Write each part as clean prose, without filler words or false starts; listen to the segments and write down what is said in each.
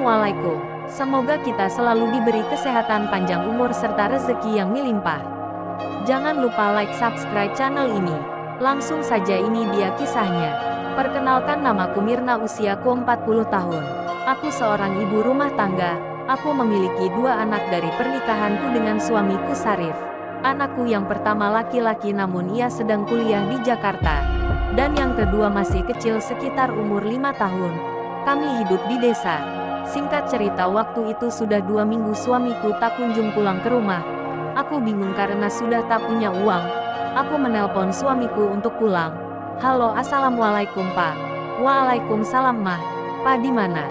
Assalamualaikum. Semoga kita selalu diberi kesehatan panjang umur serta rezeki yang melimpah. Jangan lupa like subscribe channel ini. Langsung saja ini dia kisahnya. Perkenalkan, namaku Mirna, usiaku 40 tahun. Aku seorang ibu rumah tangga. Aku memiliki 2 anak dari pernikahanku dengan suamiku Sarif. Anakku yang pertama laki-laki namun ia sedang kuliah di Jakarta. Dan yang kedua masih kecil sekitar umur 5 tahun. Kami hidup di desa. Singkat cerita, waktu itu sudah 2 minggu suamiku tak kunjung pulang ke rumah. Aku bingung karena sudah tak punya uang. Aku menelpon suamiku untuk pulang. Halo, assalamualaikum pak. Waalaikumsalam mah. Pak di mana?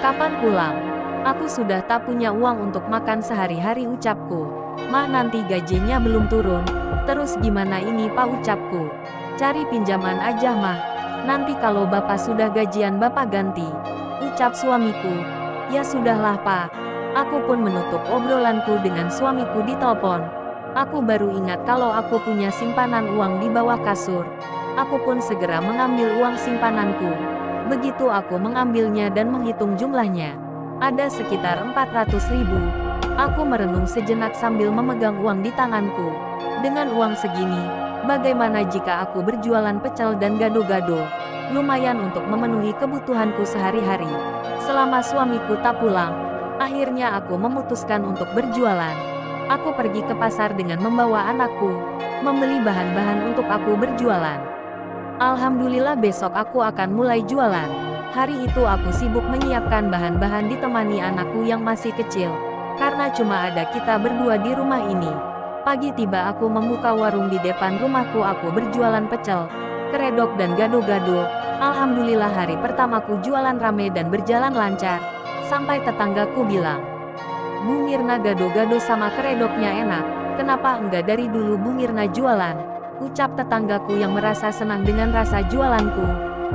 Kapan pulang? Aku sudah tak punya uang untuk makan sehari-hari, ucapku. Mah, nanti gajinya belum turun. Terus gimana ini pak, ucapku. Cari pinjaman aja mah. Nanti kalau bapak sudah gajian bapak ganti, ucap suamiku. Ya sudahlah pak. Aku pun menutup obrolanku dengan suamiku di telepon. Aku baru ingat kalau aku punya simpanan uang di bawah kasur. Aku pun segera mengambil uang simpananku. Begitu aku mengambilnya dan menghitung jumlahnya, ada sekitar 400.000. Aku merenung sejenak sambil memegang uang di tanganku. Dengan uang segini, bagaimana jika aku berjualan pecel dan gado-gado? Lumayan untuk memenuhi kebutuhanku sehari-hari. Selama suamiku tak pulang, akhirnya aku memutuskan untuk berjualan. Aku pergi ke pasar dengan membawa anakku, membeli bahan-bahan untuk aku berjualan. Alhamdulillah besok aku akan mulai jualan. Hari itu aku sibuk menyiapkan bahan-bahan ditemani anakku yang masih kecil, karena cuma ada kita berdua di rumah ini. Pagi tiba aku membuka warung di depan rumahku. Aku berjualan pecel, keredok dan gado-gado. Alhamdulillah hari pertamaku jualan rame dan berjalan lancar. Sampai tetanggaku bilang, Bu Mirna, gado-gado sama keredoknya enak. Kenapa enggak dari dulu Bu Mirna jualan? Ucap tetanggaku yang merasa senang dengan rasa jualanku.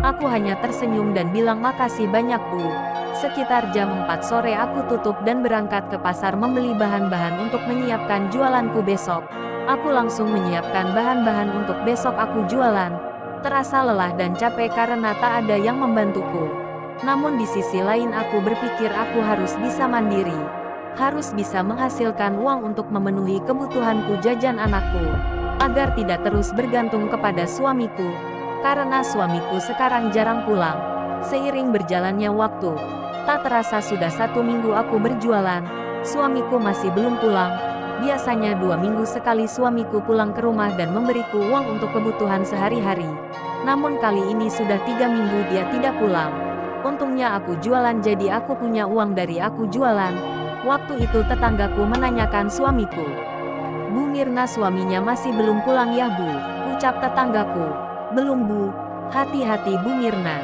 Aku hanya tersenyum dan bilang makasih banyak Bu. Sekitar jam 4 sore aku tutup dan berangkat ke pasar membeli bahan-bahan untuk menyiapkan jualanku besok. Aku langsung menyiapkan bahan-bahan untuk besok aku jualan. Terasa lelah dan capek karena tak ada yang membantuku. Namun di sisi lain aku berpikir aku harus bisa mandiri. Harus bisa menghasilkan uang untuk memenuhi kebutuhanku jajan anakku. Agar tidak terus bergantung kepada suamiku. Karena suamiku sekarang jarang pulang. Seiring berjalannya waktu, tak terasa sudah 1 minggu aku berjualan. Suamiku masih belum pulang. Biasanya 2 minggu sekali suamiku pulang ke rumah dan memberiku uang untuk kebutuhan sehari-hari. Namun kali ini sudah 3 minggu dia tidak pulang. Untungnya aku jualan jadi aku punya uang dari aku jualan. Waktu itu tetanggaku menanyakan suamiku. Bu Mirna, suaminya masih belum pulang ya Bu? Ucap tetanggaku. Belum Bu. Hati-hati Bu Mirna.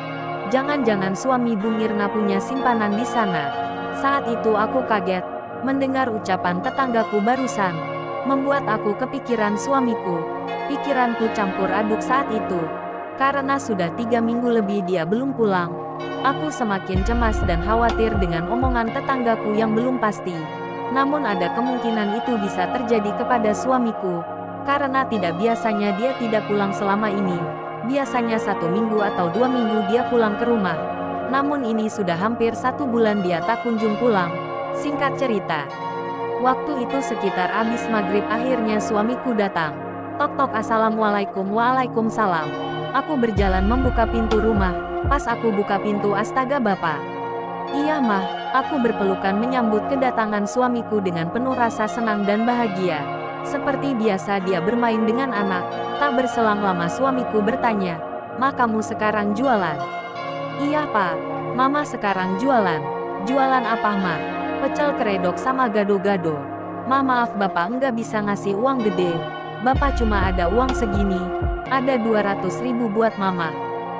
Jangan-jangan suami Bu Mirna punya simpanan di sana. Saat itu aku kaget mendengar ucapan tetanggaku barusan. Membuat aku kepikiran suamiku. Pikiranku campur aduk saat itu. Karena sudah 3 minggu lebih dia belum pulang. Aku semakin cemas dan khawatir dengan omongan tetanggaku yang belum pasti. Namun ada kemungkinan itu bisa terjadi kepada suamiku. Karena tidak biasanya dia tidak pulang selama ini. Biasanya 1 minggu atau 2 minggu dia pulang ke rumah. Namun ini sudah hampir 1 bulan dia tak kunjung pulang. Singkat cerita, waktu itu sekitar habis maghrib akhirnya suamiku datang. Tok-tok, assalamualaikum. Waalaikumsalam. Aku berjalan membuka pintu rumah. Pas aku buka pintu, astaga bapak. Iya mah. Aku berpelukan menyambut kedatangan suamiku dengan penuh rasa senang dan bahagia. Seperti biasa dia bermain dengan anak. Tak berselang lama suamiku bertanya, "Ma, kamu sekarang jualan?" "Iya pak, mama sekarang jualan." "Jualan apa ma?" "Pecel, keredok sama gado-gado." "Ma, maaf bapak enggak bisa ngasih uang gede. Bapak cuma ada uang segini. Ada 200.000 buat mama.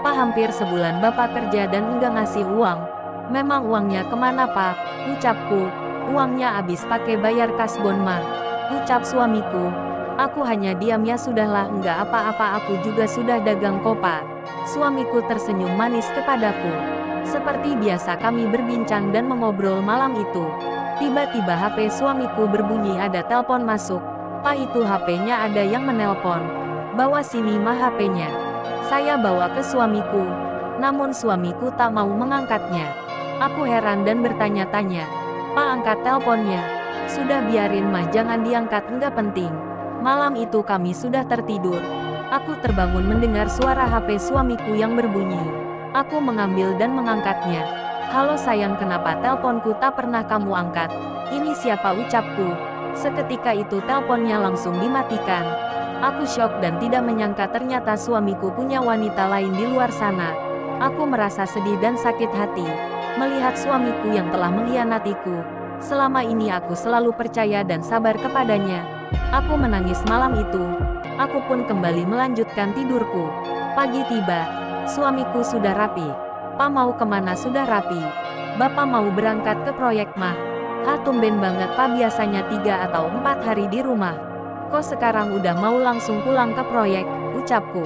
Pak, hampir sebulan bapak kerja dan enggak ngasih uang." "Memang uangnya kemana pak?" ucapku. "Uangnya habis pakai bayar kasbon mah," ucap suamiku. Aku hanya diam. "Ya sudahlah, enggak apa-apa, aku juga sudah dagang kopa." Suamiku tersenyum manis kepadaku. Seperti biasa kami berbincang dan mengobrol malam itu. Tiba-tiba HP suamiku berbunyi, ada telepon masuk. "Pak, itu HP-nya ada yang menelpon." "Bawa sini mah HP-nya." Saya bawa ke suamiku. Namun suamiku tak mau mengangkatnya. Aku heran dan bertanya-tanya. "Pak, angkat teleponnya." "Sudah, biarin mah, jangan diangkat, nggak penting." Malam itu kami sudah tertidur. Aku terbangun mendengar suara HP suamiku yang berbunyi. Aku mengambil dan mengangkatnya. "Halo sayang, kenapa teleponku tak pernah kamu angkat? Ini siapa?" ucapku. Seketika itu teleponnya langsung dimatikan. Aku syok dan tidak menyangka ternyata suamiku punya wanita lain di luar sana. Aku merasa sedih dan sakit hati melihat suamiku yang telah mengkhianatiku. Selama ini aku selalu percaya dan sabar kepadanya. Aku menangis malam itu. Aku pun kembali melanjutkan tidurku. Pagi tiba. Suamiku sudah rapi. "Pa, mau kemana?" "Sudah rapi. Bapak mau berangkat ke proyek mah." Tumben banget, Pa, biasanya 3 atau 4 hari di rumah. Kok sekarang udah mau langsung pulang ke proyek?" ucapku.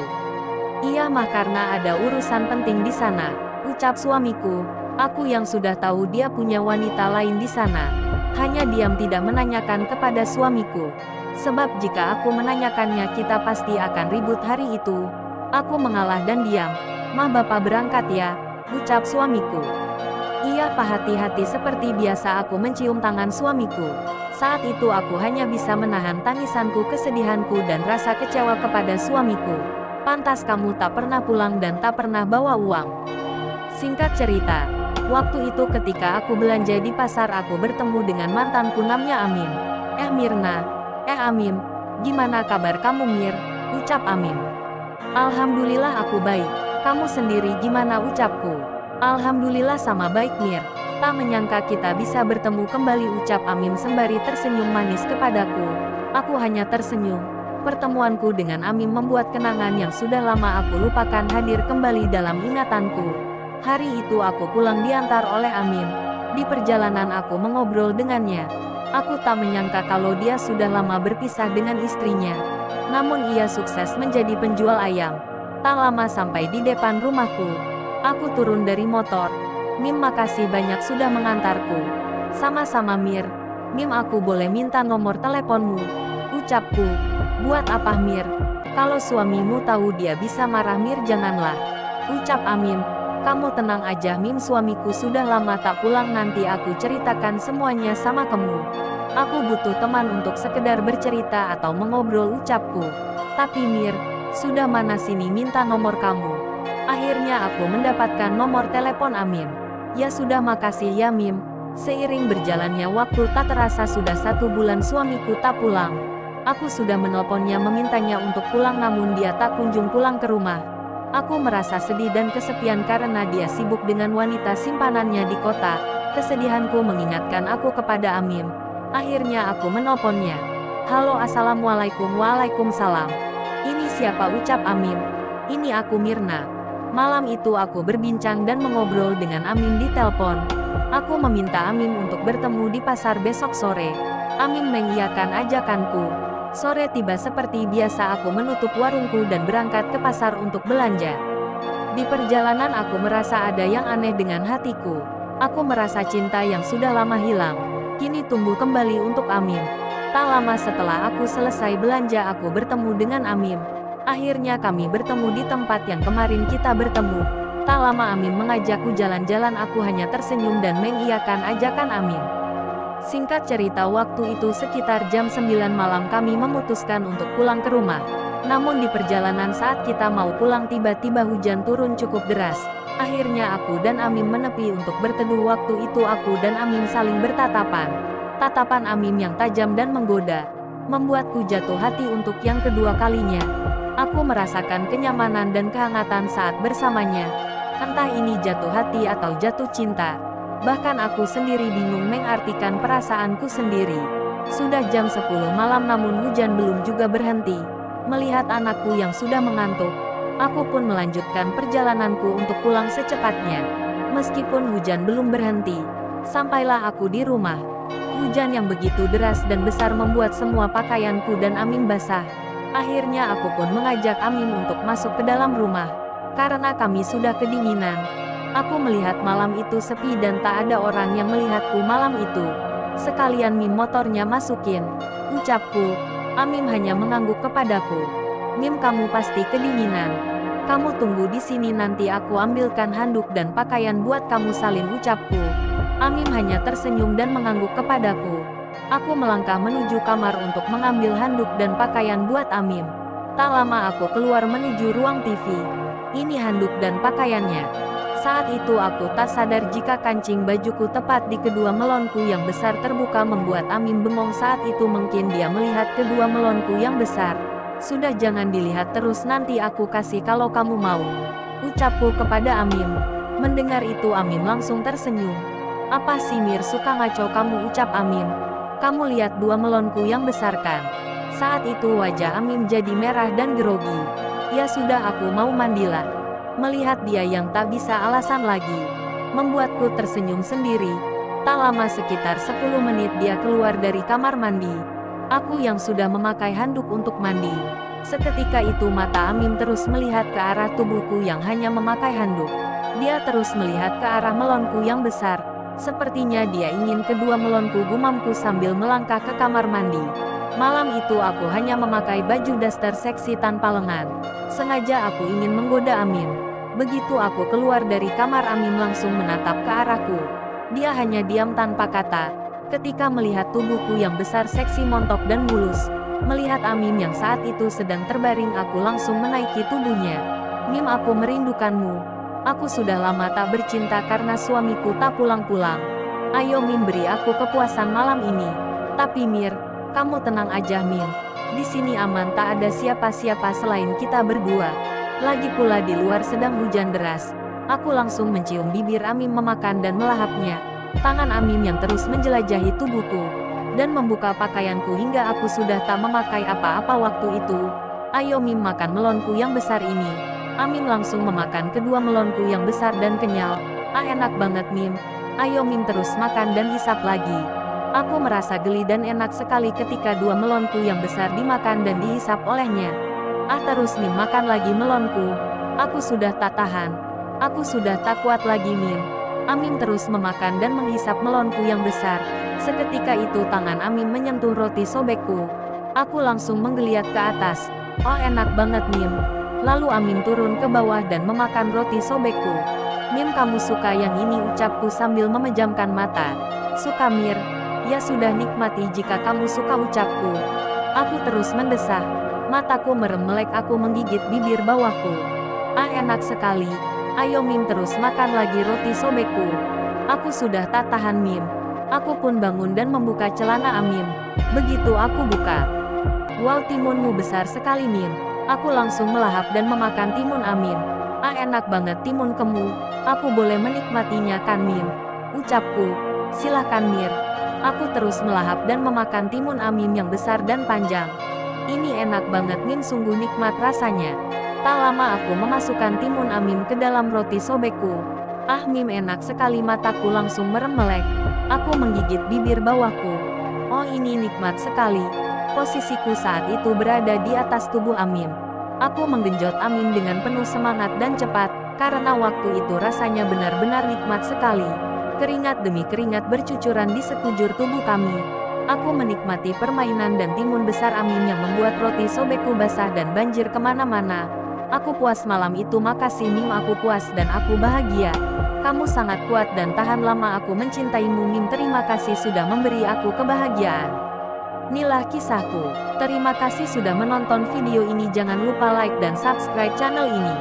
"Iya mah, karena ada urusan penting di sana," ucap suamiku. Aku yang sudah tahu dia punya wanita lain di sana, hanya diam tidak menanyakan kepada suamiku. Sebab jika aku menanyakannya kita pasti akan ribut hari itu. Aku mengalah dan diam. "Mah, Bapak berangkat ya," ucap suamiku. "Iya Pak." Hati-hati seperti biasa aku mencium tangan suamiku. Saat itu aku hanya bisa menahan tangisanku, kesedihanku dan rasa kecewa kepada suamiku. Pantas kamu tak pernah pulang dan tak pernah bawa uang. Singkat cerita, waktu itu ketika aku belanja di pasar aku bertemu dengan mantanku namanya Amim. Mirna." Amim, gimana kabar kamu Mir?" ucap Amim. "Alhamdulillah aku baik. Kamu sendiri gimana?" ucapku. "Alhamdulillah sama baik Mir. Tak menyangka kita bisa bertemu kembali," ucap Amim sembari tersenyum manis kepadaku. Aku hanya tersenyum. Pertemuanku dengan Amim membuat kenangan yang sudah lama aku lupakan hadir kembali dalam ingatanku. Hari itu aku pulang diantar oleh Amim. Di perjalanan aku mengobrol dengannya. Aku tak menyangka kalau dia sudah lama berpisah dengan istrinya. Namun ia sukses menjadi penjual ayam. Tak lama sampai di depan rumahku. Aku turun dari motor. "Mim, makasih banyak sudah mengantarku." "Sama-sama Mir. Mim, aku boleh minta nomor teleponmu?" ucapku. "Buat apa Mir? Kalau suamimu tahu dia bisa marah." "Mir, janganlah," ucap Amim. "Kamu tenang aja Mim, suamiku sudah lama tak pulang, nanti aku ceritakan semuanya sama kamu. Aku butuh teman untuk sekedar bercerita atau mengobrol," ucapku. "Tapi Mir, sudah mana sini minta nomor kamu." Akhirnya aku mendapatkan nomor telepon Amim. "Ya sudah, makasih ya Mim." Seiring berjalannya waktu tak terasa sudah 1 bulan suamiku tak pulang. Aku sudah menelponnya memintanya untuk pulang namun dia tak kunjung pulang ke rumah. Aku merasa sedih dan kesepian karena dia sibuk dengan wanita simpanannya di kota. Kesedihanku mengingatkan aku kepada Amim. Akhirnya aku menelponnya. "Halo, assalamualaikum." "Waalaikumsalam. Ini siapa?" ucap Amim. "Ini aku Mirna." Malam itu aku berbincang dan mengobrol dengan Amim di telepon. Aku meminta Amim untuk bertemu di pasar besok sore. Amim mengiyakan ajakanku. Sore tiba seperti biasa aku menutup warungku dan berangkat ke pasar untuk belanja. Di perjalanan aku merasa ada yang aneh dengan hatiku. Aku merasa cinta yang sudah lama hilang kini tumbuh kembali untuk Amim. Tak lama setelah aku selesai belanja aku bertemu dengan Amim. Akhirnya kami bertemu di tempat yang kemarin kita bertemu. Tak lama Amim mengajakku jalan-jalan, aku hanya tersenyum dan mengiyakan ajakan Amim. Singkat cerita, waktu itu sekitar jam 9 malam kami memutuskan untuk pulang ke rumah. Namun di perjalanan saat kita mau pulang tiba-tiba hujan turun cukup deras. Akhirnya aku dan Amim menepi untuk berteduh. Waktu itu aku dan Amim saling bertatapan. Tatapan Amim yang tajam dan menggoda membuatku jatuh hati untuk yang kedua kalinya. Aku merasakan kenyamanan dan kehangatan saat bersamanya. Entah ini jatuh hati atau jatuh cinta. Bahkan aku sendiri bingung mengartikan perasaanku sendiri. Sudah jam 10 malam namun hujan belum juga berhenti. Melihat anakku yang sudah mengantuk, aku pun melanjutkan perjalananku untuk pulang secepatnya. Meskipun hujan belum berhenti, sampailah aku di rumah. Hujan yang begitu deras dan besar membuat semua pakaianku dan Amim basah. Akhirnya aku pun mengajak Amim untuk masuk ke dalam rumah. Karena kami sudah kedinginan. Aku melihat malam itu sepi dan tak ada orang yang melihatku malam itu. "Sekalian Mim, motornya masukin," ucapku. Amim hanya mengangguk kepadaku. "Mim, kamu pasti kedinginan. Kamu tunggu di sini, nanti aku ambilkan handuk dan pakaian buat kamu salin, ucapku. Amim hanya tersenyum dan mengangguk kepadaku. Aku melangkah menuju kamar untuk mengambil handuk dan pakaian buat Amim. Tak lama aku keluar menuju ruang TV. Ini handuk dan pakaiannya. Saat itu aku tak sadar jika kancing bajuku tepat di kedua melonku yang besar terbuka membuat Amim bengong. Saat itu mungkin dia melihat kedua melonku yang besar. Sudah, jangan dilihat terus, nanti aku kasih kalau kamu mau, ucapku kepada Amim. Mendengar itu Amim langsung tersenyum. Apa sih Mir, suka ngaco kamu, ucap Amim. Kamu lihat dua melonku yang besar kan? Saat itu wajah Amim jadi merah dan grogi. Ya sudah, aku mau mandilah. Melihat dia yang tak bisa alasan lagi, membuatku tersenyum sendiri. Tak lama, sekitar 10 menit dia keluar dari kamar mandi. Aku yang sudah memakai handuk untuk mandi. Seketika itu mata Amim terus melihat ke arah tubuhku yang hanya memakai handuk. Dia terus melihat ke arah melonku yang besar. Sepertinya dia ingin kedua melonku, gumamku sambil melangkah ke kamar mandi. Malam itu aku hanya memakai baju daster seksi tanpa lengan. Sengaja aku ingin menggoda Amim. Begitu aku keluar dari kamar, Amim langsung menatap ke arahku. Dia hanya diam tanpa kata. Ketika melihat tubuhku yang besar, seksi, montok dan mulus. Melihat Amim yang saat itu sedang terbaring, aku langsung menaiki tubuhnya. Mim, aku merindukanmu. Aku sudah lama tak bercinta karena suamiku tak pulang-pulang. Ayo Mim, beri aku kepuasan malam ini. Tapi Mir, kamu tenang aja Mim. Di sini aman, tak ada siapa-siapa selain kita berdua. Lagi pula di luar sedang hujan deras. Aku langsung mencium bibir Amim memakan dan melahapnya. Tangan Amim yang terus menjelajahi tubuhku dan membuka pakaianku hingga aku sudah tak memakai apa-apa waktu itu. Ayo Mim, makan melonku yang besar ini. Amim langsung memakan kedua melonku yang besar dan kenyal. Ah, enak banget Mim. Ayo Mim, terus makan dan hisap lagi. Aku merasa geli dan enak sekali ketika dua melonku yang besar dimakan dan dihisap olehnya. Ah, terus Mim, makan lagi melonku. Aku sudah tak tahan. Aku sudah tak kuat lagi Mim. Amim terus memakan dan menghisap melonku yang besar. Seketika itu tangan Amim menyentuh roti sobekku. Aku langsung menggeliat ke atas. Oh, enak banget Mim. Lalu Amim turun ke bawah dan memakan roti sobekku. Mim, kamu suka yang ini, ucapku sambil memejamkan mata. Suka Mir? Ya sudah, nikmati jika kamu suka, ucapku. Aku terus mendesah. Mataku merem melek, aku menggigit bibir bawahku. Ah, enak sekali. Ayo Mim, terus makan lagi roti sobekku. Aku sudah tak tahan Mim. Aku pun bangun dan membuka celana Amim. Begitu aku buka. Wow, timunmu besar sekali Mim. Aku langsung melahap dan memakan timun Amim. Ah, enak banget timun kamu. Aku boleh menikmatinya kan Mim? Ucapku. Silahkan Mir. Aku terus melahap dan memakan timun Amim yang besar dan panjang. Ini enak banget Mim, sungguh nikmat rasanya. Tak lama aku memasukkan timun Amim ke dalam roti sobekku. Ah Mim, enak sekali, mataku langsung merem melek. Aku menggigit bibir bawahku. Oh, ini nikmat sekali. Posisiku saat itu berada di atas tubuh Amim. Aku menggenjot Amim dengan penuh semangat dan cepat, karena waktu itu rasanya benar-benar nikmat sekali. Keringat demi keringat bercucuran di sekujur tubuh kami. Aku menikmati permainan dan timun besar Amim yang membuat roti sobekku basah dan banjir kemana-mana. Aku puas malam itu, makasih Mim, aku puas dan aku bahagia. Kamu sangat kuat dan tahan lama, aku mencintaimu Mim, terima kasih sudah memberi aku kebahagiaan. Inilah kisahku. Terima kasih sudah menonton video ini, jangan lupa like dan subscribe channel ini.